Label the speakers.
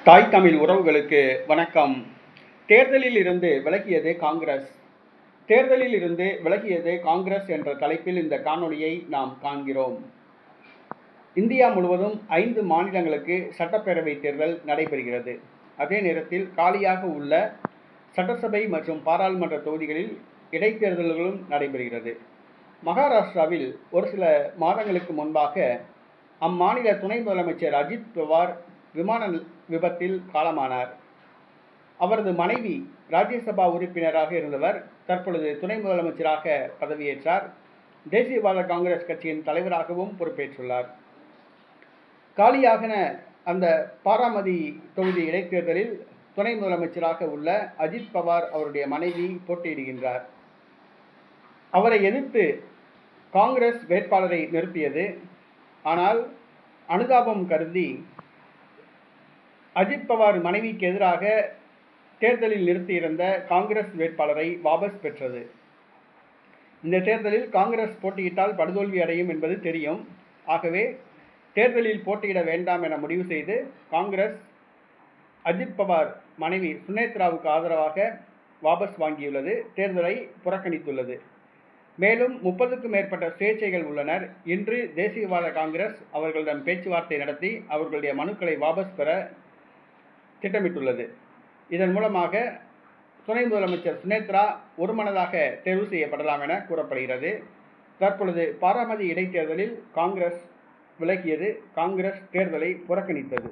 Speaker 1: தாய் தமிழ் உறவுகளுக்கு வணக்கம். தேர்தலில் இருந்து விலகியது காங்கிரஸ். தேர்தலில் இருந்து விலகியது காங்கிரஸ் என்ற தலைப்பில் இந்த காணொளியை நாம் காண்கிறோம். இந்தியா முழுவதும் 5 மாநிலங்களுக்கு சட்டப்பேரவை தேர்தல் நடைபெறுகிறது. அதே நேரத்தில் காலியாக உள்ள சட்டசபை மற்றும் பாராளுமன்ற தொகுதிகளில் இடைத்தேர்தல்களும் நடைபெறுகிறது. மகாராஷ்டிராவில் ஒரு சில மாதங்களுக்கு முன்பாக அம்மாநில துணை முதலமைச்சர் அஜித் பவார் விமான விபத்தில் காலமானார். அவரது மனைவி ராஜ்யசபா உறுப்பினராக இருந்தவர் தற்பொழுது துணை முதலமைச்சராக பதவியேற்றார். தேசியவாத காங்கிரஸ் கட்சியின் தலைவராகவும் பொறுப்பேற்றுள்ளார். காலியாக அந்த பாராமதி தொகுதி இடைத்தேர்தலில் துணை முதலமைச்சராக உள்ள அஜித் பவார் அவருடைய மனைவி போட்டியிடுகின்றார். அவரை எதிர்த்து காங்கிரஸ் வேட்பாளரை நிறுத்தியது. ஆனால் அனுதாபம் கருதி அஜித் பவார் மனைவிக்கு எதிராக தேர்தலில் நிறுத்தியிருந்த காங்கிரஸ் வேட்பாளரை வாபஸ் பெற்றது. இந்த தேர்தலில் காங்கிரஸ் போட்டியிட்டால் படுதோல்வி அடையும் என்பது தெரியும். ஆகவே தேர்தலில் போட்டியிட வேண்டாம் என முடிவு செய்து காங்கிரஸ் அஜித் பவார் மனைவி சுனேத்ராவுக்கு ஆதரவாக வாபஸ் வாங்கியுள்ளது, தேர்தலை புறக்கணித்துள்ளது. மேலும் 30க்கும் மேற்பட்ட சுயேட்சைகள் உள்ளனர். இன்று தேசியவாத காங்கிரஸ் அவர்களிடம் பேச்சுவார்த்தை நடத்தி அவர்களுடைய மனுக்களை வாபஸ் பெற திட்டமிட்டுள்ளது. இதன் மூலமாக துணை முதலமைச்சர் சுனேத்ரா ஒருமனதாக தேர்வு செய்யப்படலாம் என கூறப்படுகிறது. தற்பொழுது பாராமதி இடைத்தேர்தலில் காங்கிரஸ் விலகியது. காங்கிரஸ் தேர்தலை புறக்கணித்தது.